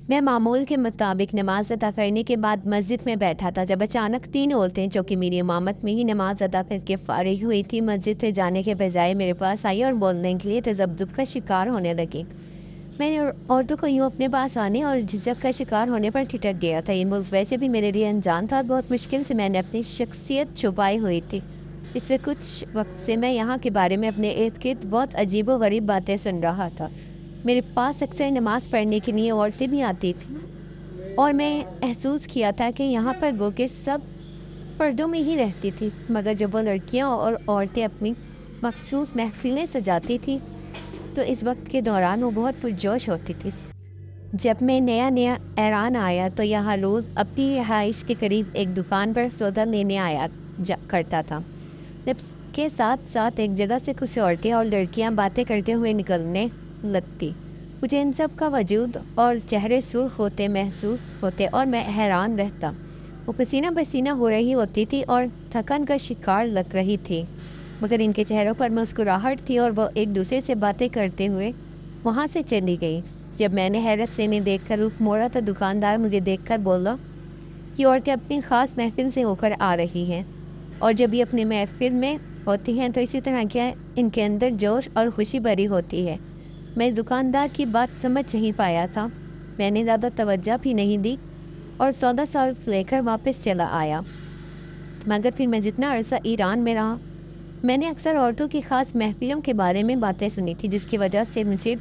میں معمول کے مطابق نماز ادا کرنے کے بعد مسجد میں بیٹھا تھا جب اچانک 3 عورتیں جو کہ میری امامت میں ہی نماز ادا کر کے فارغ ہوئی تھی مسجد سے جانے کے بجائے میرے پاس آئی اور بولنے کے لیے تذبذب کا شکار ہونے لگی۔ میں نے عورتوں کو یوں اپنے پاس آنے اور جھجک کا شکار ہونے پر ٹھٹک گیا تھا۔ یہ ملک ویسے بھی میرے لیے انجان تھا اور بہت مشکل سے میں نے اپنی شخصیت چھپائی ہوئی تھی۔ پچھلے کچھ وقت سے میں یہاں کے بارے میں اپنے ارد گرد بہت عجیب و غریب باتیں سن رہا تھا۔ میرے پاس اکثر نماز پڑھنے کے لیے عورتیں بھی آتی تھیں اور میں محسوس کیا تھا کہ یہاں پر گو کہ سب پردوں میں ہی رہتی تھی، مگر جب وہ لڑکیاں اور عورتیں اپنی مخصوص محفلیں سجاتی تھیں تو اس وقت کے دوران وہ بہت پرجوش ہوتی تھی۔ جب میں نیا ایران آیا تو یہاں روز اپنی رہائش کے قریب ایک دکان پر سودا لینے آیا کرتا تھا، جب کے ساتھ ساتھ ایک جگہ سے کچھ عورتیں اور لڑکیاں باتیں کرتے ہوئے نکلنے لگتی۔ مجھے ان سب کا وجود اور چہرے سرخ ہوتے محسوس ہوتے اور میں حیران رہتا۔ وہ پسینہ پسینہ ہو رہی ہوتی تھی اور تھکن کا شکار لگ رہی تھی، مگر ان کے چہروں پر مسکراہٹ تھی اور وہ ایک دوسرے سے باتیں کرتے ہوئے وہاں سے چلی گئی۔ جب میں نے حیرت سے انہیں دیکھ کر رخ موڑا تو دکاندار مجھے دیکھ کر بولا کہ عورتیں اپنی خاص محفل سے ہو کر آ رہی ہیں اور جب یہ اپنی محفل میں ہوتی ہیں تو اسی طرح کیا ان کے اندر جوش اور خوشی بھری ہوتی ہے۔ میں اس دکاندار کی بات سمجھ نہیں پایا تھا، میں نے زیادہ توجہ بھی نہیں دی اور سودا صرف لے کر واپس چلا آیا۔ مگر پھر میں جتنا عرصہ ایران میں رہا میں نے اکثر عورتوں کی خاص محفلوں کے بارے میں باتیں سنی تھی جس کی وجہ مجھے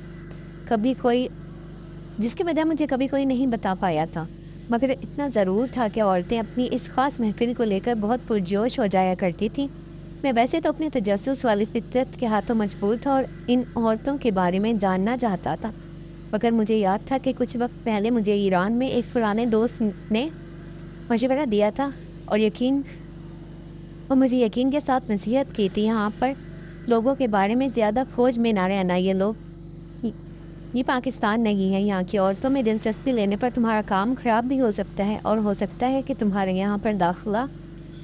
کبھی کوئی نہیں بتا پایا تھا، مگر اتنا ضرور تھا کہ عورتیں اپنی اس خاص محفل کو لے کر بہت پرجوش ہو جایا کرتی تھیں۔ میں ویسے تو اپنے تجسس والی فطرت کے ہاتھوں مجبور تھا اور ان عورتوں کے بارے میں جاننا چاہتا تھا، مگر مجھے یاد تھا کہ کچھ وقت پہلے مجھے ایران میں ایک پرانے دوست نے مشورہ دیا تھا اور مجھے یقین کے ساتھ نصیحت کی تھی، یہاں پر لوگوں کے بارے میں زیادہ کھوج میں نہ رہنا، یہ پاکستان نہیں ہے، یہاں کی عورتوں میں دلچسپی لینے پر تمہارا کام خراب بھی ہو سکتا ہے اور ہو سکتا ہے کہ تمہارے یہاں پر داخلہ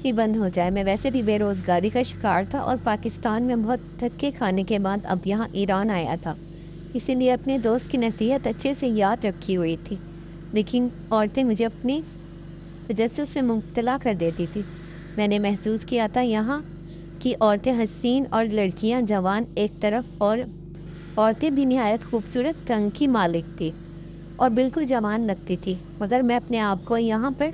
ہی بند ہو جائے۔ میں ویسے بھی بے روزگاری کا شکار تھا اور پاکستان میں بہت دھکے کھانے کے بعد اب یہاں ایران آیا تھا، اسی لیے اپنے دوست کی نصیحت اچھے سے یاد رکھی ہوئی تھی، لیکن عورتیں مجھے اپنی تجسس میں مبتلا کر دیتی تھی۔ میں نے محسوس کیا تھا یہاں کی عورتیں حسین اور لڑکیاں جوان ایک طرف اور عورتیں بھی نہایت خوبصورت رنگ کی مالک تھی اور بالکل جوان لگتی تھی، مگر میں اپنے آپ کو یہاں پر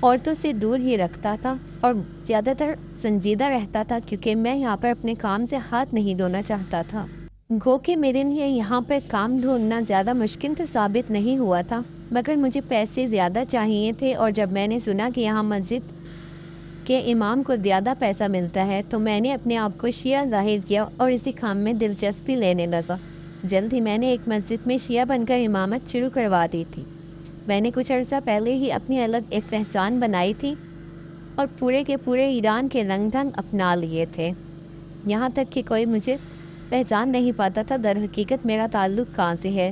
عورتوں سے دور ہی رکھتا تھا اور زیادہ تر سنجیدہ رہتا تھا کیونکہ میں یہاں پر اپنے کام سے ہاتھ نہیں دھونا چاہتا تھا۔ گو کہ میرے لیے یہاں پر کام ڈھونڈنا زیادہ مشکل تو ثابت نہیں ہوا تھا، مگر مجھے پیسے زیادہ چاہیے تھے اور جب میں نے سنا کہ یہاں مسجد کے امام کو زیادہ پیسہ ملتا ہے تو میں نے اپنے آپ کو شیعہ ظاہر کیا اور اسی کام میں دلچسپی لینے لگا۔ جلد ہی میں نے ایک مسجد میں شیعہ بن کر امامت شروع کروا دی تھی۔ میں نے کچھ عرصہ پہلے ہی اپنی الگ ایک پہچان بنائی تھی اور پورے کے پورے ایران کے رنگ ڈھنگ اپنا لیے تھے، یہاں تک کہ کوئی مجھے پہچان نہیں پاتا تھا در حقیقت میرا تعلق کہاں سے ہے۔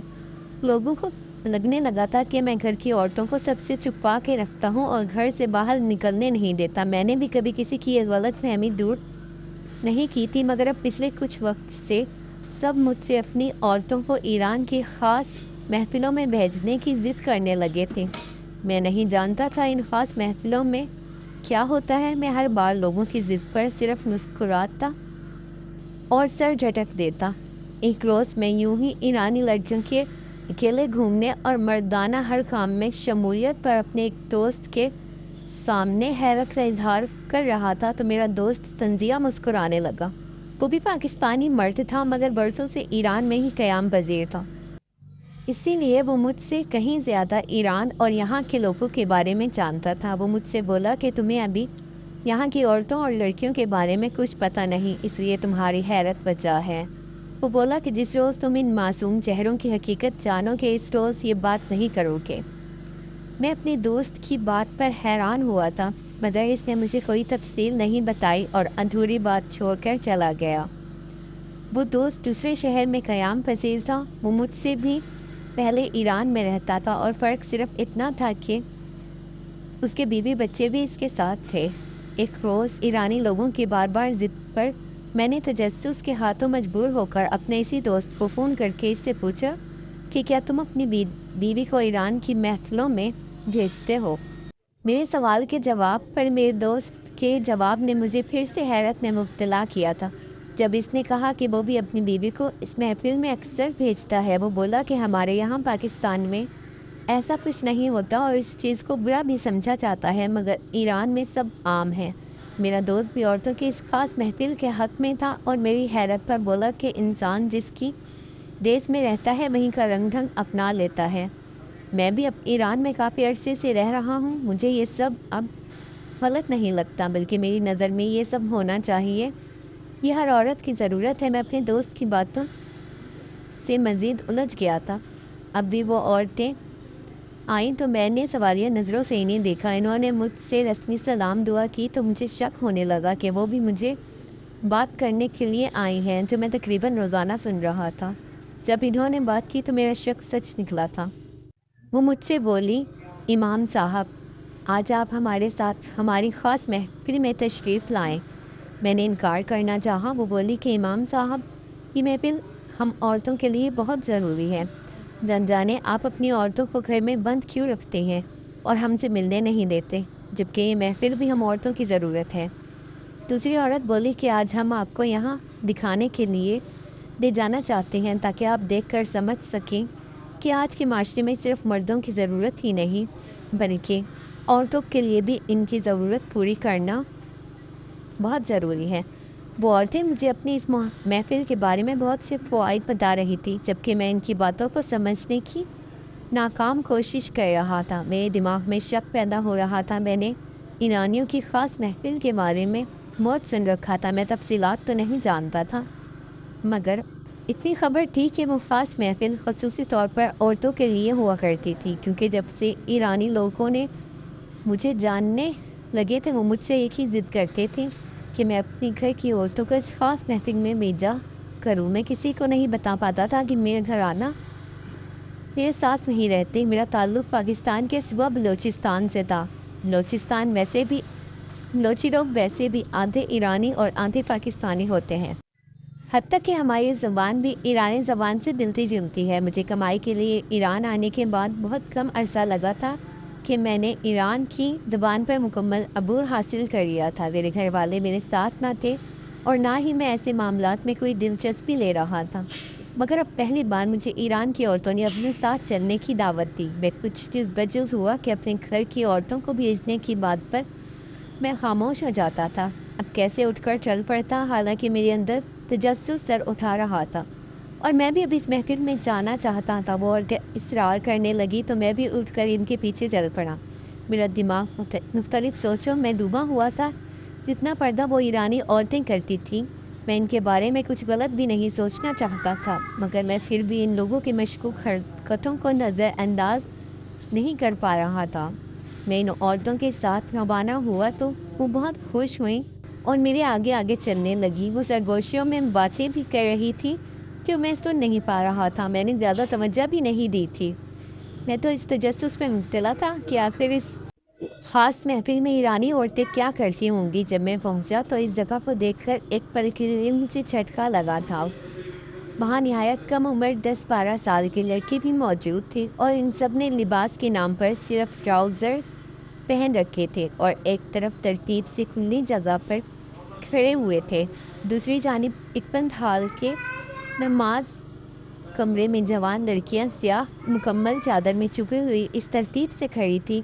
لوگوں کو لگنے لگا تھا کہ میں گھر کی عورتوں کو سب سے چھپا کے رکھتا ہوں اور گھر سے باہر نکلنے نہیں دیتا۔ میں نے بھی کبھی کسی کی یہ غلط فہمی دور نہیں کی تھی، مگر اب پچھلے کچھ وقت سے سب مجھ سے اپنی عورتوں کو ایران کی خاص محفلوں میں بھیجنے کی ضد کرنے لگے تھے۔ میں نہیں جانتا تھا ان خاص محفلوں میں کیا ہوتا ہے۔ میں ہر بار لوگوں کی ضد پر صرف مسکراتا اور سر جھٹک دیتا۔ ایک روز میں یوں ہی ایرانی لڑکیوں کے اکیلے گھومنے اور مردانہ ہر کام میں شمولیت پر اپنے ایک دوست کے سامنے حیرت کا اظہار کر رہا تھا تو میرا دوست تنزیہ مسکرانے لگا۔ وہ بھی پاکستانی مرد تھا مگر برسوں سے ایران میں ہی قیام پذیر تھا، اسی لیے وہ مجھ سے کہیں زیادہ ایران اور یہاں کے لوگوں کے بارے میں جانتا تھا۔ وہ مجھ سے بولا کہ تمہیں ابھی یہاں کی عورتوں اور لڑکیوں کے بارے میں کچھ پتہ نہیں، اس لیے تمہاری حیرت وجہ ہے۔ وہ بولا کہ جس روز تم ان معصوم چہروں کی حقیقت جانو گے اس روز یہ بات نہیں کرو گے۔ میں اپنے دوست کی بات پر حیران ہوا تھا مگر اس نے مجھے کوئی تفصیل نہیں بتائی اور ادھوری بات چھوڑ کر چلا گیا۔ وہ دوست دوسرے شہر میں قیام پذیر تھا، وہ مجھ سے بھی پہلے ایران میں رہتا تھا اور فرق صرف اتنا تھا کہ اس کے بیوی بچے بھی اس کے ساتھ تھے۔ ایک روز ایرانی لوگوں کی بار بار ضد پر میں نے تجسس کے ہاتھوں مجبور ہو کر اپنے اسی دوست کو فون کر کے اس سے پوچھا کہ کیا تم اپنی बीवी को ईरान की महफिलों में भेजते हो? मेरे सवाल के जवाब पर मेरे दोस्त के जवाब ने मुझे फिर से हैरत में मुब्तला किया था। जब इसने कहा कि वो भी अपनी बीवी को इस महफिल में अक्सर भेजता है, वो बोला कि हमारे यहाँ पाकिस्तान में ऐसा कुछ नहीं होता और इस चीज़ को बुरा भी समझा जाता है, मगर ईरान में सब आम है। मेरा दोस्त भी औरतों की इस खास महफिल के हक़ में था और मेरी हैरत पर बोला कि इंसान जिसकी देश में रहता है वहीं का रंग ढंग अपना लेता है। मैं भी अब ईरान में काफ़ी अरसे से रह रहा हूँ, मुझे ये सब अब गलत नहीं लगता, बल्कि मेरी नज़र में ये सब होना चाहिए। ये हर औरत की ज़रूरत है। मैं अपने दोस्त की बातों से मज़ीद उलझ गया था। अब भी वो औरतें आईं तो मैंने सवालिया नज़रों से इन्हें देखा। इन्होंने मुझसे रस्मी सलाम दुआ की तो मुझे शक होने लगा कि वो भी मुझे बात करने के लिए आई हैं, जो मैं तकरीबन रोज़ाना सुन रहा था। जब इन्होंने बात की तो मेरा शक सच निकला था। वो मुझसे बोली, इमाम साहब, आज आप हमारे साथ हमारी ख़ास महफिल में तशरीफ़ लाएं। मैंने इनकार करना चाहा। वो बोली कि इमाम साहब, ये महफिल हम औरतों के लिए बहुत ज़रूरी है। जान जाने आप अपनी औरतों को घर में बंद क्यों रखते हैं और हमसे मिलने नहीं देते, जबकि ये महफिल भी हम औरतों की ज़रूरत है। दूसरी औरत बोली कि आज हम आपको यहाँ दिखाने के लिए ले जाना चाहते हैं ताकि आप देखकर समझ सकें कि आज के माशरे में सिर्फ मर्दों की ज़रूरत ही नहीं, बल्कि औरतों के लिए भी इनकी ज़रूरत पूरी करना बहुत ज़रूरी है। वो औरतें मुझे अपनी इस महफिल के बारे में बहुत से फ़वाइद बता रही थी, जबकि मैं इनकी बातों को समझने की नाकाम कोशिश कर रहा था। मेरे दिमाग में शक पैदा हो रहा था। मैंने ईरानियों की ख़ास महफिल के बारे में बहुत सुन रखा था, मैं तफसीलात तो नहीं जानता था, मगर इतनी खबर थी कि वो ख़ास महफिल ख़ुसूसी तौर पर औरतों के लिए हुआ करती थी, क्योंकि जब से ईरानी लोगों ने मुझे जानने लगे थे, वो मुझसे एक ही ज़िद करते थे कि मैं अपनी घर की औरतों को इस ख़ास महफिल में भेजा करूं। मैं किसी को नहीं बता पाता था कि मेरे घर आना मेरे साथ नहीं रहते। मेरा ताल्लुक़ पाकिस्तान के सूबा बलूचिस्तान से था। बलोची लोग वैसे भी आधे ईरानी और आधे पाकिस्तानी होते हैं। हत्ता कि हमारी ज़बान भी ईरानी ज़बान से मिलती जुलती है। मुझे कमाई के लिए ईरान आने के बाद बहुत कम अरसा लगा था कि मैंने ईरान की ज़बान पर मुकम्मल अबूर हासिल कर लिया था। मेरे घर वाले मेरे साथ ना थे और ना ही मैं ऐसे मामलात में कोई दिलचस्पी ले रहा था, मगर अब पहली बार मुझे ईरान की औरतों ने अपने साथ चलने की दावत दी। मैं कुछ जज्बजुज़ हुआ कि अपने घर की औरतों को भेजने की बात पर मैं खामोश हो जाता था। अब कैसे उठकर चल पड़ता, हालांकि मेरे अंदर तजस्सुस सर उठा रहा था और मैं भी अब इस महफिल में जाना चाहता था। वो औरतें इसरार करने लगी तो मैं भी उठकर इनके पीछे चल पड़ा। मेरा दिमाग मुख्तलिफ सोचों में डूबा हुआ था। जितना पर्दा वो ईरानी औरतें करती थीं, मैं इनके बारे में कुछ गलत भी नहीं सोचना चाहता था, मगर मैं फिर भी इन लोगों की मशकूक हरकतों को नज़रअंदाज नहीं कर पा रहा था। मैं इन औरतों के साथ रवाना हुआ तो वो बहुत खुश हुई और मेरे आगे आगे चलने लगी। वो सरगोशियों में बातें भी कर रही थी जो मैं सुन नहीं पा रहा था। मैंने ज़्यादा तवज्जो भी नहीं दी थी। मैं तो इस तजस्सुस में मुब्तला था कि आखिर इस ख़ास महफिल में ईरानी औरतें क्या करती होंगी। जब मैं पहुंचा तो इस जगह को देखकर एक पल के लिए मुझे झटका लगा था। वहाँ नहायत कम उम्र 10-12 साल की लड़की भी मौजूद थी और इन सब ने लिबास के नाम पर सिर्फ ट्राउज़र्स पहन रखे थे और एक तरफ तरतीब से खुली जगह पर खड़े हुए थे। दूसरी जानिब एक बंद हाल के नमाज कमरे में जवान लड़कियां स्याह मुकम्मल चादर में छुपी हुई इस तरतीब से खड़ी थी।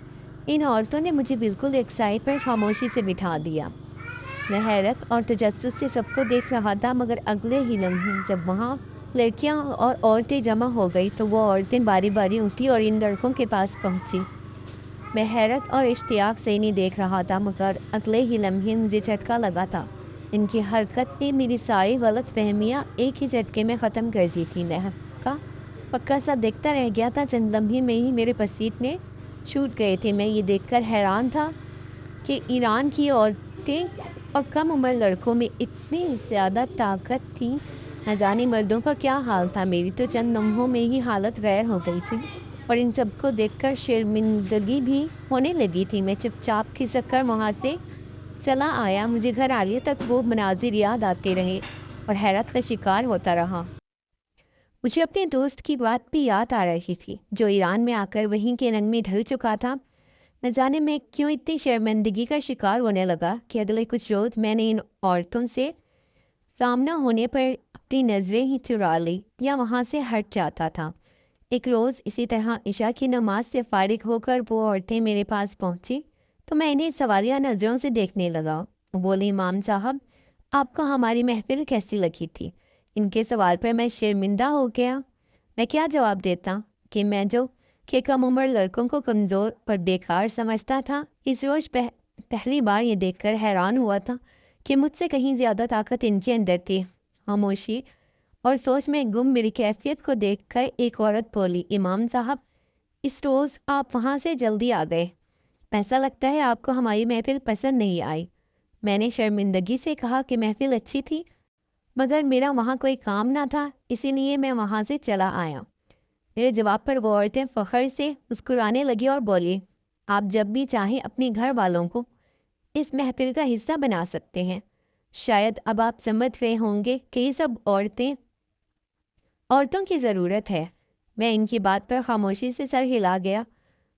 इन औरतों ने मुझे बिल्कुल एक साइड पर खामोशी से बिठा दिया। मैं हैरत और तजस्सुस से सबको देख रहा था, मगर अगले ही लम्हे जब वहाँ लड़कियां और औरतें जमा हो गई तो वो औरतें बारी बारी उठी और इन लड़कों के पास पहुँची। मैं हैरत और इश्तियाक से इन्हें देख रहा था, मगर अगले ही लम्हे मुझे झटका लगा था। इनकी हरकत ने मेरी सारी गलत फहमियाँ एक ही झटके में ख़त्म कर दी थी। मैं पक्का सा देखता रह गया था। चंद लम्हे में ही मेरे पसीने छूट गए थे। मैं ये देखकर हैरान था कि ईरान की औरतें और कम उम्र लड़कों में इतनी ज़्यादा ताकत थी। न जाने मर्दों का क्या हाल था। मेरी तो चंद लम्हों में ही हालत गैर हो गई थी और इन सबको देखकर शर्मिंदगी भी होने लगी थी। मैं चुपचाप खिसक कर वहाँ से चला आया। मुझे घर आने तक वो मनाजिर याद आते रहे और हैरत का शिकार होता रहा। मुझे अपने दोस्त की बात भी याद आ रही थी जो ईरान में आकर वहीं के रंग में ढल चुका था। न जाने मैं क्यों इतनी शर्मिंदगी का शिकार होने लगा कि अगले कुछ रोज मैंने इन औरतों से सामना होने पर अपनी नज़रें ही चुरा ली या वहाँ से हट जाता था। एक रोज़ इसी तरह इशा की नमाज से फारिग होकर वो औरतें मेरे पास पहुँची तो मैं इन्हें सवालिया नज़रों से देखने लगा। बोली, इमाम साहब, आपको हमारी महफिल कैसी लगी थी? इनके सवाल पर मैं शर्मिंदा हो गया। मैं क्या जवाब देता कि मैं जो कि कम उम्र लड़कों को कमज़ोर और बेकार समझता था, इस रोज़ पहली बार ये देखकर हैरान हुआ था कि मुझसे कहीं ज़्यादा ताकत इनके अंदर थी। खामोशी और सोच में गुम मेरी कैफियत को देखकर एक औरत बोली, इमाम साहब, इस रोज़ आप वहाँ से जल्दी आ गए। ऐसा लगता है आपको हमारी महफिल पसंद नहीं आई। मैंने शर्मिंदगी से कहा कि महफिल अच्छी थी, मगर मेरा वहाँ कोई काम ना था, इसीलिए मैं वहाँ से चला आया। मेरे जवाब पर वो औरतें फ़ख्र से मुस्कुराने लगी और बोली, आप जब भी चाहें अपने घर वालों को इस महफिल का हिस्सा बना सकते हैं। शायद अब आप समझ गए होंगे कि ये सब औरतों की ज़रूरत है। मैं इनकी बात पर खामोशी से सर हिला गया।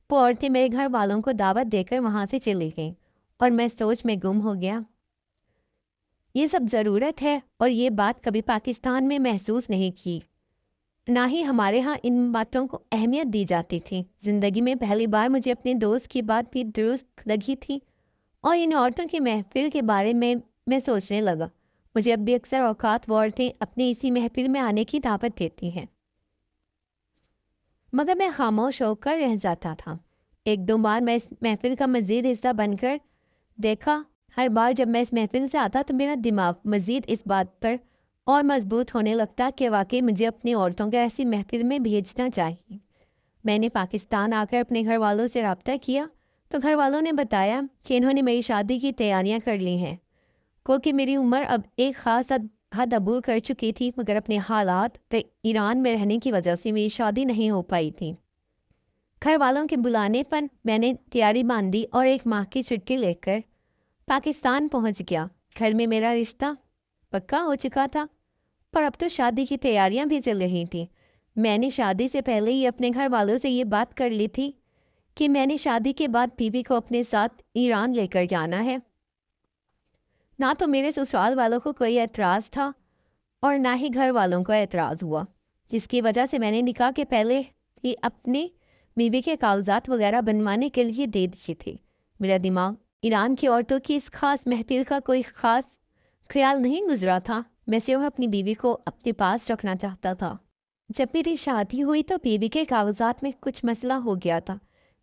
वो औरतें मेरे घर वालों को दावत देकर वहाँ से चली गईं और मैं सोच में गुम हो गया। ये सब ज़रूरत है और ये बात कभी पाकिस्तान में महसूस नहीं की। ना ही हमारे यहाँ इन बातों को अहमियत दी जाती थी। ज़िंदगी में पहली बार मुझे अपने दोस्त की बात भी दुरुस्त लगी थी और इन औरतों की महफिल के बारे में मैं सोचने लगा। मुझे अब भी अक्सर औकात वो औरतें अपनी इसी महफिल में आने की दावत देती हैं, मगर मैं खामोश होकर रह जाता था। एक दो बार मैं इस महफिल का मज़ीद हिस्सा बनकर देखा। हर बार जब मैं इस महफिल से आता तो मेरा दिमाग मज़ीद इस बात पर और मजबूत होने लगता कि वाकई मुझे अपनी औरतों को ऐसी महफिल में भेजना चाहिए। मैंने पाकिस्तान आकर अपने घर वालों से रब्ता किया तो घर वालों ने बताया कि इन्होंने मेरी शादी की तैयारियां कर ली हैं। क्योंकि मेरी उम्र अब एक ख़ास हद अबूर कर चुकी थी, मगर अपने हालात ईरान में रहने की वजह से मेरी शादी नहीं हो पाई थी। घर वालों के बुलाने पर मैंने तैयारी बांधी और एक माह की छुट्टी लेकर पाकिस्तान पहुंच गया। घर में मेरा रिश्ता पक्का हो चुका था, पर अब तो शादी की तैयारियां भी चल रही थी। मैंने शादी से पहले ही अपने घर वालों से ये बात कर ली थी कि मैंने शादी के बाद बीवी को अपने साथ ईरान लेकर जाना है। ना तो मेरे ससुराल वालों को कोई एतराज़ था और ना ही घर वालों को एतराज़ हुआ, जिसकी वजह से मैंने निकाह के पहले ही अपनी बीवी के कागजात वगैरह बनवाने के लिए दे दिए थे। मेरा दिमाग ईरान की औरतों की इस खास महफिल का कोई ख़ास ख्याल नहीं गुजरा था। मैं सिर्फ अपनी बीवी को अपने पास रखना चाहता था। जब मेरी शादी हुई तो बीवी के कागजात में कुछ मसला हो गया था,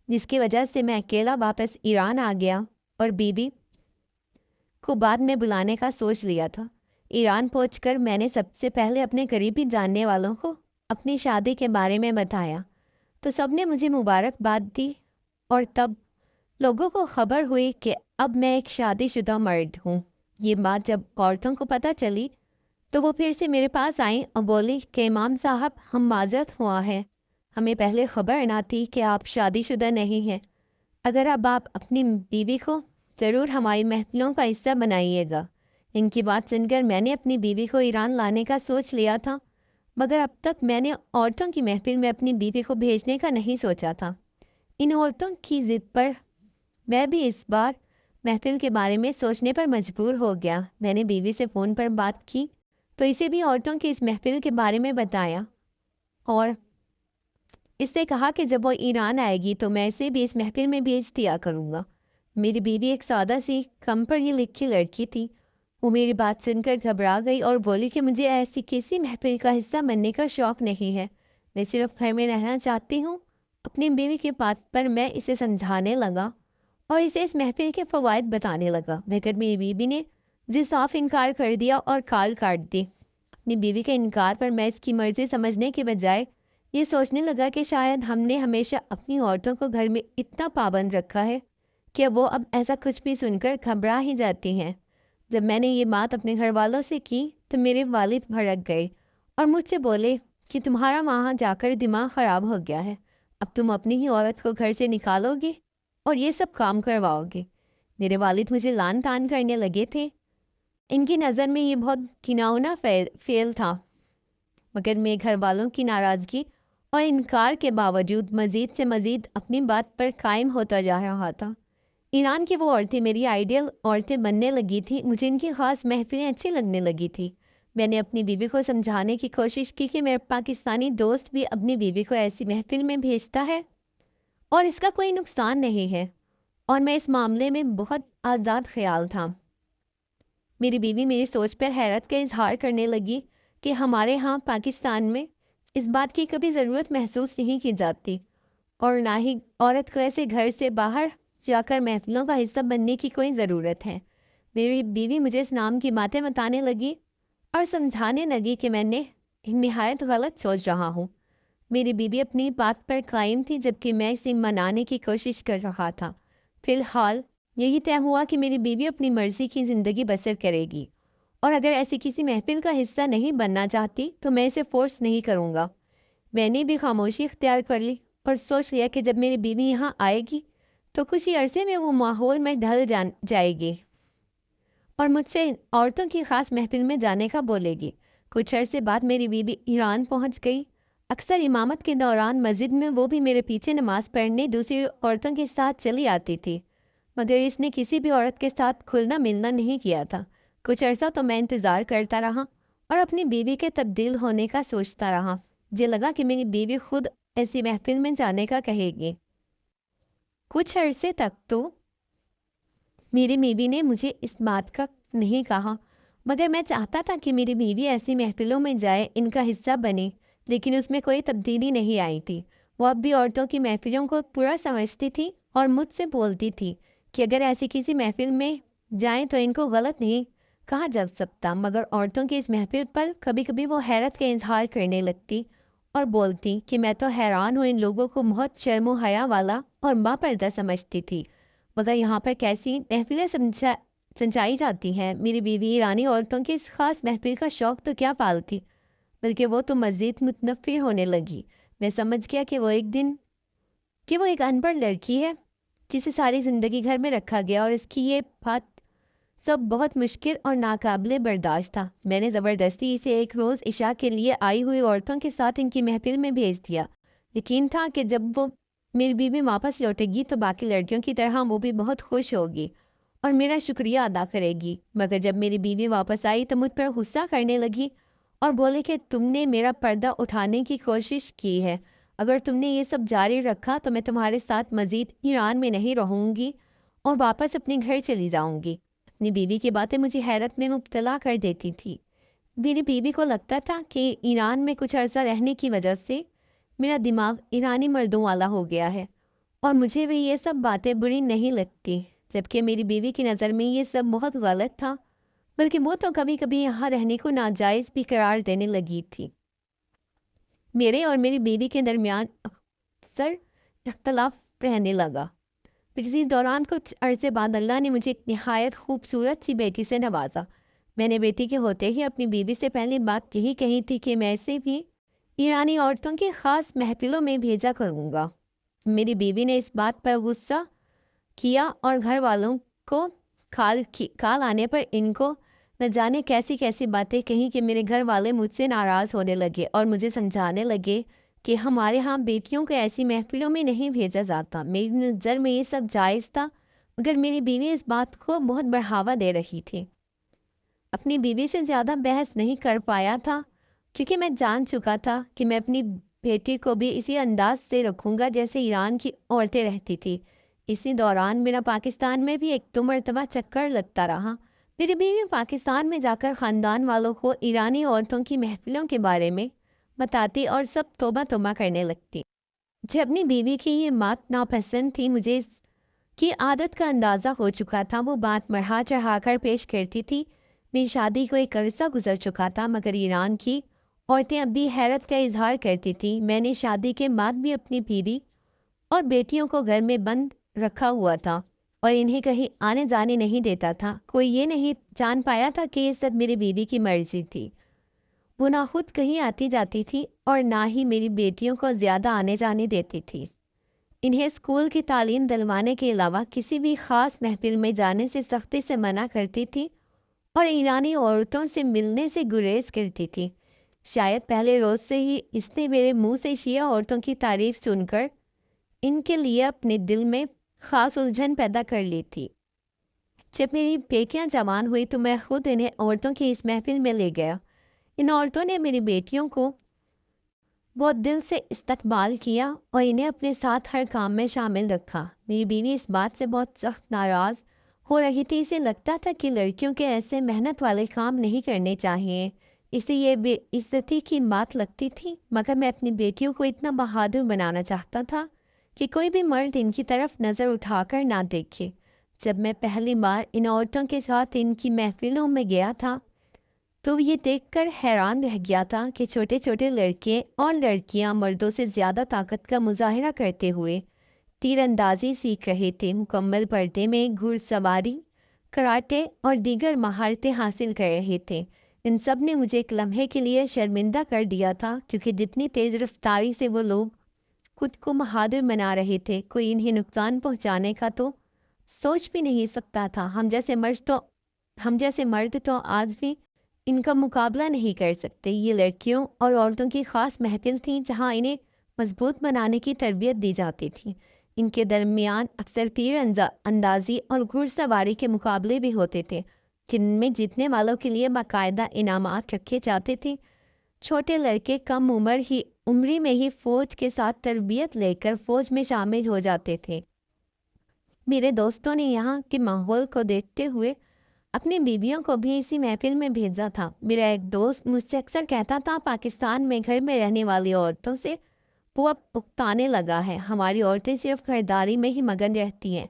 जिसकी वजह से मैं अकेला वापस ईरान आ गया और बीवी को बाद में बुलाने का सोच लिया था। ईरान पहुंचकर मैंने सबसे पहले अपने करीबी जानने वालों को अपनी शादी के बारे में बताया तो सबने मुझे मुबारकबाद दी और तब लोगों को खबर हुई कि अब मैं एक शादीशुदा मर्द हूँ। ये बात जब औरतों को पता चली तो वो फिर से मेरे पास आई और बोली कि इमाम साहब, हम माजरत हुआ है, हमें पहले खबर ना थी कि आप शादीशुदा नहीं हैं। अगर अब आप अपनी बीवी को ज़रूर हमारी महफिलों का हिस्सा बनाइएगा। इनकी बात सुनकर मैंने अपनी बीवी को ईरान लाने का सोच लिया था, मगर अब तक मैंने औरतों की महफिल में अपनी बीवी को भेजने का नहीं सोचा था। इन औरतों की ज़िद पर मैं भी इस बार महफिल के बारे में सोचने पर मजबूर हो गया। मैंने बीवी से फ़ोन पर बात की तो इसे भी औरतों की इस महफिल के बारे में बताया और इससे कहा कि जब वो ईरान आएगी तो मैं इसे भी इस महफिल में भेज दिया करूँगा। मेरी बीवी एक सादा सी कम पढ़ी लिखी लड़की थी। वो मेरी बात सुनकर घबरा गई और बोली कि मुझे ऐसी किसी महफिल का हिस्सा बनने का शौक़ नहीं है, मैं सिर्फ घर में रहना चाहती हूँ। अपनी बीवी की बात पर मैं इसे समझाने लगा और इसे इस महफिल के फ़वाइद बताने लगा, मगर मेरी बीवी ने जी साफ इनकार कर दिया और काल काट दी। अपनी बीवी के इनकार पर मैं इसकी मर्ज़ी समझने के बजाय ये सोचने लगा कि शायद हमने हमेशा अपनी औरतों को घर में इतना पाबंद रखा है कि वो अब ऐसा कुछ भी सुनकर घबरा ही जाती हैं। जब मैंने ये बात अपने घर वालों से की तो मेरे वालिद भड़क गए और मुझसे बोले कि तुम्हारा वहाँ जाकर दिमाग ख़राब हो गया है, अब तुम अपनी ही औरत को घर से निकालोगे और ये सब काम करवाओगे। मेरे वालिद मुझे लान तान करने लगे थे। इनकी नज़र में ये बहुत घिनौना फ़ेल था। مگر میں گھر والوں کی ناراضگی اور انکار کے باوجود مزید سے مزید اپنی بات پر قائم ہوتا جا رہا تھا۔ ایران کی وہ عورتیں میری آئیڈیل عورتیں بننے لگی تھیں، مجھے ان کی خاص محفلیں اچھی لگنے لگی تھی۔ میں نے اپنی بیوی کو سمجھانے کی کوشش کی کہ میرا پاکستانی دوست بھی اپنی بیوی کو ایسی محفل میں بھیجتا ہے اور اس کا کوئی نقصان نہیں ہے، اور میں اس معاملے میں بہت آزاد خیال تھا۔ میری بیوی میری سوچ پر حیرت کا اظہار کرنے لگی کہ ہمارے ہاں پاکستان میں اس بات کی کبھی ضرورت محسوس نہیں کی جاتی، اور نہ ہی عورت کو ایسے گھر سے باہر جا کر محفلوں کا حصہ بننے کی کوئی ضرورت ہے۔ میری بیوی مجھے اس نام کی باتیں بتانے لگی اور سمجھانے لگی کہ میں نے نہایت غلط سوچ رہا ہوں۔ میری بیوی اپنی بات پر قائم تھی جبکہ میں اسے منانے کی کوشش کر رہا تھا۔ فی الحال یہی طے ہوا کہ میری بیوی اپنی مرضی کی زندگی بسر کرے گی، اور اگر ایسی کسی محفل کا حصہ نہیں بننا چاہتی تو میں اسے فورس نہیں کروں گا۔ میں نے بھی خاموشی اختیار کر لی اور سوچ لیا کہ جب میری بیوی یہاں آئے گی تو کچھ ہی عرصے میں وہ ماحول میں ڈھل جائے گی اور مجھ سے عورتوں کی خاص محفل میں جانے کا بولے گی۔ کچھ عرصے بعد میری بیوی ایران پہنچ گئی۔ اکثر امامت کے دوران مسجد میں وہ بھی میرے پیچھے نماز پڑھنے دوسری عورتوں کے ساتھ چلی آتی تھی، مگر اس نے کسی بھی عورت کے ساتھ کھلنا ملنا نہیں کیا تھا۔ کچھ عرصہ تو میں انتظار کرتا رہا اور اپنی بیوی کے تبدیل ہونے کا سوچتا رہا۔ مجھے لگا کہ میری بیوی خود ایسی محفل میں جانے کا کہے گی۔ کچھ عرصے تک تو میری بیوی نے مجھے اس بات کا نہیں کہا، مگر میں چاہتا تھا کہ میری بیوی ایسی محفلوں میں جائے، ان کا حصہ بنے، لیکن اس میں کوئی تبدیلی نہیں آئی تھی۔ وہ اب بھی عورتوں کی محفلوں کو پورا سمجھتی تھی اور مجھ سے بولتی تھی کہ اگر ایسی کسی محفل میں جائیں تو ان کو غلط نہیں کہا جا سکتا، مگر عورتوں کی اس محفل پر کبھی کبھی وہ حیرت کا اظہار کرنے لگتی اور بولتی کہ میں تو حیران ہوں، ان لوگوں کو بہت شرم و حیا والا اور باپردہ سمجھتی تھی، مگر یہاں پر کیسی محفلیں سمجھائی جاتی ہیں۔ میری بیوی ایرانی عورتوں کی اس خاص محفل کا شوق تو کیا پالتی، بلکہ وہ تو مزید متنفر ہونے لگی۔ میں سمجھ گیا کہ وہ ایک ان پڑھ لڑکی ہے جسے ساری زندگی گھر میں رکھا گیا، اور اس کی یہ بات سب بہت مشکل اور ناقابل برداشت تھا۔ میں نے زبردستی اسے ایک روز عشاء کے لیے آئی ہوئی عورتوں کے ساتھ ان کی محفل میں بھیج دیا۔ یقین تھا کہ جب وہ میری بیوی واپس لوٹے گی تو باقی لڑکیوں کی طرح وہ بھی بہت خوش ہوگی اور میرا شکریہ ادا کرے گی، مگر جب میری بیوی واپس آئی تو مجھ پر غصہ کرنے لگی اور بولے کہ تم نے میرا پردہ اٹھانے کی کوشش کی ہے، اگر تم نے یہ سب جاری رکھا تو میں تمہارے ساتھ مزید ایران میں نہیں رہوں گی اور واپس اپنے گھر چلی جاؤں گی۔ اپنی بیوی کی باتیں مجھے حیرت میں مبتلا کر دیتی تھی۔ میری بیوی کو لگتا تھا کہ ایران میں کچھ عرصہ رہنے کی وجہ سے میرا دماغ ایرانی مردوں والا ہو گیا ہے، اور مجھے بھی یہ سب باتیں بری نہیں لگتی، جبکہ میری بیوی کی نظر میں یہ سب بہت غلط تھا، بلکہ وہ تو کبھی کبھی یہاں رہنے کو ناجائز بھی قرار دینے لگی تھی۔ میرے اور میری بیوی کے درمیان اکثر اختلاف رہنے لگا۔ پھر اسی دوران کچھ عرصے بعد اللہ نے مجھے ایک نہایت خوبصورت سی بیٹی سے نوازا۔ میں نے بیٹی کے ہوتے ہی اپنی بیوی سے پہلی بات یہی کہی تھی کہ میں اسے بھی ایرانی عورتوں کی خاص محفلوں میں بھیجا کروں گا۔ میری بیوی نے اس بات پر غصہ کیا اور گھر والوں کو کال آنے پر ان کو نہ جانے کیسی کیسی باتیں کہیں کہ میرے گھر والے مجھ سے ناراض ہونے لگے اور مجھے سمجھانے لگے کہ ہمارے ہاں بیٹیوں کو ایسی محفلوں میں نہیں بھیجا جاتا۔ میری نظر میں یہ سب جائز تھا، مگر میری بیوی اس بات کو بہت بڑھاوا دے رہی تھی۔ اپنی بیوی سے زیادہ بحث نہیں کر پایا تھا کیونکہ میں جان چکا تھا کہ میں اپنی بیٹی کو بھی اسی انداز سے رکھوں گا جیسے ایران کی عورتیں رہتی تھی۔ اسی دوران میرا پاکستان میں بھی ایک دو مرتبہ چکر لگتا رہا۔ میری بیوی پاکستان میں جا کر خاندان والوں کو ایرانی عورتوں کی محفلوں کے بارے میں بتاتی اور سب توبہ توبہ کرنے لگتی۔ مجھے اپنی بیوی کی یہ بات ناپسند تھی، مجھے اس کی عادت کا اندازہ ہو چکا تھا۔ وہ بات بڑھا چڑھا کر پیش کرتی تھی۔ میری شادی کو ایک عرصہ گزر چکا تھا، مگر ایران کی عورتیں اب بھی حیرت کا اظہار کرتی تھیں۔ میں نے شادی کے بعد بھی اپنی بیوی اور بیٹیوں کو گھر میں بند رکھا ہوا تھا اور انہیں کہیں آنے جانے نہیں دیتا تھا۔ کوئی یہ نہیں جان پایا تھا کہ یہ سب میری بیوی کی مرضی تھی۔ وہ نہ خود کہیں آتی جاتی تھی اور نہ ہی میری بیٹیوں کو زیادہ آنے جانے دیتی تھی۔ انہیں اسکول کی تعلیم دلوانے کے علاوہ کسی بھی خاص محفل میں جانے سے سختی سے منع کرتی تھی اور ایرانی عورتوں سے ملنے سے گریز کرتی تھی۔ शायद पहले रोज़ से ही इसने मेरे मुंह से शिया औरतों की तारीफ सुनकर इनके लिए अपने दिल में ख़ास उलझन पैदा कर ली थी। जब मेरी बेटियां जवान हुई तो मैं खुद इन्हें औरतों की इस महफिल में ले गया। इन औरतों ने मेरी बेटियों को बहुत दिल से इस्तकबाल किया और इन्हें अपने साथ हर काम में शामिल रखा। मेरी बीवी इस बात से बहुत सख्त नाराज़ हो रही थी। इसे लगता था कि लड़कियों के ऐसे मेहनत वाले काम नहीं करने चाहिए। इसे ये बेइज्जती की बात लगती थी, मगर मैं अपनी बेटियों को इतना बहादुर बनाना चाहता था कि कोई भी मर्द इनकी तरफ नज़र उठाकर ना देखे। जब मैं पहली बार इन औरतों के साथ इनकी महफिलों में गया था तो ये देखकर हैरान रह गया था कि छोटे छोटे लड़के और लड़कियां मर्दों से ज़्यादा ताकत का मुजाहरा करते हुए तीरंदाजी सीख रहे थे, मुकम्मल पर्दे में घुड़सवारी, कराटे और दीगर महारतें हासिल कर रहे थे। इन सब ने मुझे एक लम्हे के लिए शर्मिंदा कर दिया था, क्योंकि जितनी तेज़ रफ्तारी से वो लोग खुद को बहादुर बना रहे थे, कोई इन्हें नुकसान पहुंचाने का तो सोच भी नहीं सकता था। हम जैसे मर्द तो आज भी इनका मुकाबला नहीं कर सकते। ये लड़कियों और औरतों की ख़ास महफिल थी जहाँ इन्हें मजबूत बनाने की तरबियत दी जाती थी। इनके दरमियान अक्सर अंदाजी और घुड़सवारी के मुकाबले भी होते थे, जिनमें जीतने वालों के लिए बाकायदा इनामात रखे जाते थे। छोटे लड़के कम उम्री में ही फ़ौज के साथ तरबियत लेकर फ़ौज में शामिल हो जाते थे। मेरे दोस्तों ने यहाँ के माहौल को देखते हुए अपनी बीवियों को भी इसी महफिल में भेजा था। मेरा एक दोस्त मुझसे अक्सर कहता था, पाकिस्तान में घर में रहने वाली औरतों से वो अब उकताने लगा है। हमारी औरतें सिर्फ खरीदारी में ही मगन रहती हैं,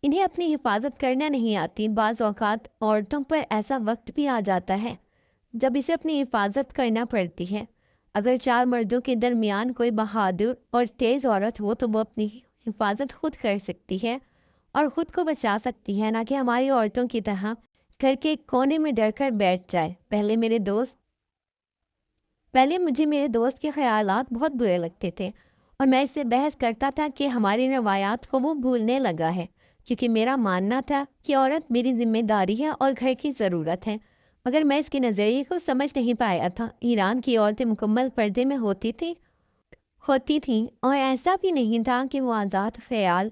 इन्हें अपनी हिफाजत करना नहीं आती। बाज़ औक़ात औरतों पर ऐसा वक्त भी आ जाता है जब इसे अपनी हिफाजत करना पड़ती है। अगर चार मर्दों के दरमियान कोई बहादुर और तेज़ औरत हो तो वो अपनी हिफाजत खुद कर सकती है और ख़ुद को बचा सकती है, ना कि हमारी औरतों की तरह घर के एक कोने में डर कर बैठ जाए। पहले मुझे मेरे दोस्त के ख्यालात बहुत बुरे लगते थे और मैं इससे बहस करता था कि हमारी रवायात को वो भूलने लगा है, क्योंकि मेरा मानना था कि औरत मेरी जिम्मेदारी है और घर की ज़रूरत है। मगर मैं इसके नज़रिए को समझ नहीं पाया था। ईरान की औरतें मुकम्मल पर्दे में होती थीं और ऐसा भी नहीं था कि वो आज़ाद ख्याल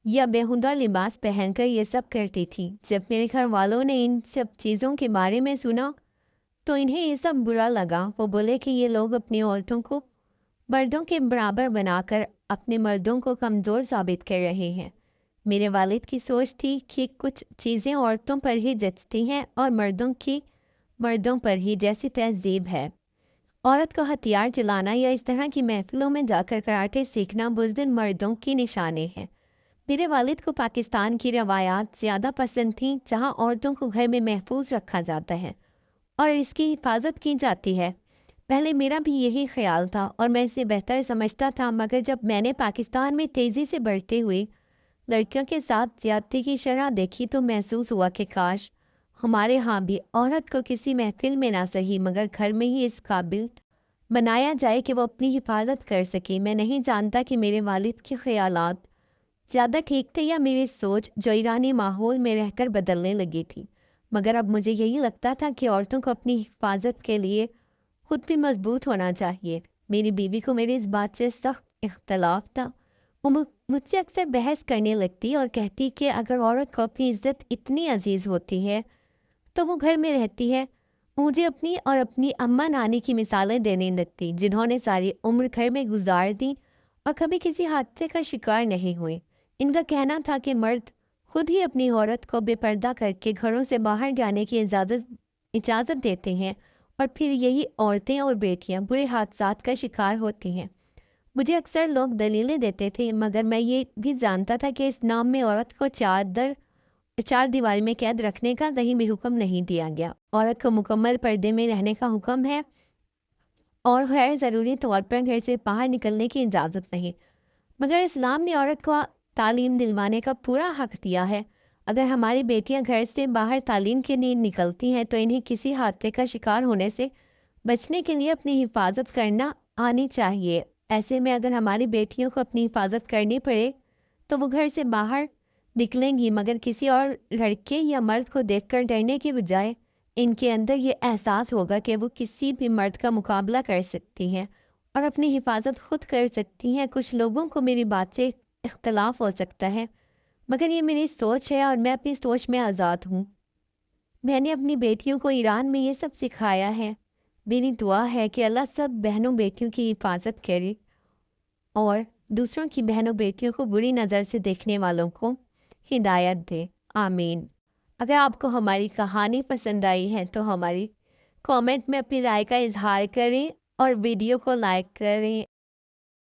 या बेहुदा लिबास पहनकर ये सब करती थी। जब मेरे घर वालों ने इन सब चीज़ों के बारे में सुना तो इन्हें ये सब बुरा लगा। वो बोले कि ये लोग अपनी औरतों को मर्दों के बराबर बनाकर अपने मर्दों को कमज़ोर साबित कर रहे हैं। मेरे वालिद की सोच थी कि कुछ चीज़ें औरतों पर ही जचती हैं और मर्दों पर ही, जैसी तहजीब है। औरत को हथियार चलाना या इस तरह की महफिलों में जाकर कराटे सीखना बुज़दिल मर्दों की निशानी है। मेरे वालिद को पाकिस्तान की रवायात ज़्यादा पसंद थीं, जहाँ औरतों को घर में महफूज रखा जाता है और इसकी हिफाजत की जाती है। पहले मेरा भी यही ख्याल था और मैं इसे बेहतर समझता था, मगर जब मैंने पाकिस्तान में तेज़ी से बढ़ते हुए लड़कियों के साथ ज़्यादती की शरह देखी तो महसूस हुआ कि काश हमारे यहाँ भी औरत को किसी महफिल में ना सही मगर घर में ही इस काबिल बनाया जाए कि वो अपनी हिफाजत कर सके। मैं नहीं जानता कि मेरे वालिद के ख्यालात ज़्यादा ठीक थे या मेरी सोच जो ईरानी माहौल में रहकर बदलने लगी थी, मगर अब मुझे यही लगता था कि औरतों को अपनी हिफाजत के लिए खुद भी मजबूत होना चाहिए। मेरी बीवी को मेरी इस बात से सख्त इख्तलाफ था। वो मुझसे अक्सर बहस करने लगती और कहती कि अगर औरत को अपनी इज्जत इतनी अजीज़ होती है तो वो घर में रहती है। मुझे अपनी और अपनी अम्मा नानी की मिसालें देने लगती, जिन्होंने सारी उम्र घर में गुजार दी और कभी किसी हादसे का शिकार नहीं हुए। इनका कहना था कि मर्द खुद ही अपनी औरत को बेपर्दा करके घरों से बाहर जाने की इजाज़त देते हैं और फिर यही औरतें और बेटियां बुरे हादसात का शिकार होती हैं। मुझे अक्सर लोग दलीलें देते थे, मगर मैं ये भी जानता था कि इस नाम में औरत को चार दीवारी में कैद रखने का कहीं भी हुक्म नहीं दिया गया। औरत को मुकम्मल पर्दे में रहने का हुक्म है और गैर ज़रूरी तौर पर घर से बाहर निकलने की इजाज़त नहीं। मगर इस्लाम ने औरत को तालीम दिलवाने का पूरा हक दिया है। अगर हमारी बेटियां घर से बाहर तालीम के लिए निकलती हैं तो इन्हें किसी हादसे का शिकार होने से बचने के लिए अपनी हिफाजत करना आनी चाहिए। ऐसे में अगर हमारी बेटियों को अपनी हिफाजत करनी पड़े तो वो घर से बाहर निकलेंगी, मगर किसी और लड़के या मर्द को देखकर डरने के बजाय ان کے اندر یہ احساس ہوگا کہ وہ کسی بھی مرد کا مقابلہ کر سکتی ہیں اور اپنی حفاظت خود کر سکتی ہیں۔ کچھ لوگوں کو میری بات سے اختلاف ہو سکتا ہے، مگر یہ میری سوچ ہے اور میں اپنی سوچ میں آزاد ہوں۔ میں نے اپنی بیٹیوں کو ایران میں یہ سب سکھایا ہے۔ میری دعا ہے کہ اللہ سب بہنوں بیٹیوں کی حفاظت کرے اور دوسروں کی بہنوں بیٹیوں کو بری نظر سے دیکھنے والوں کو ہدایت دے، آمین۔ اگر آپ کو ہماری کہانی پسند آئی ہے تو ہماری کامنٹ میں اپنی رائے کا اظہار کریں اور ویڈیو کو لائک کریں۔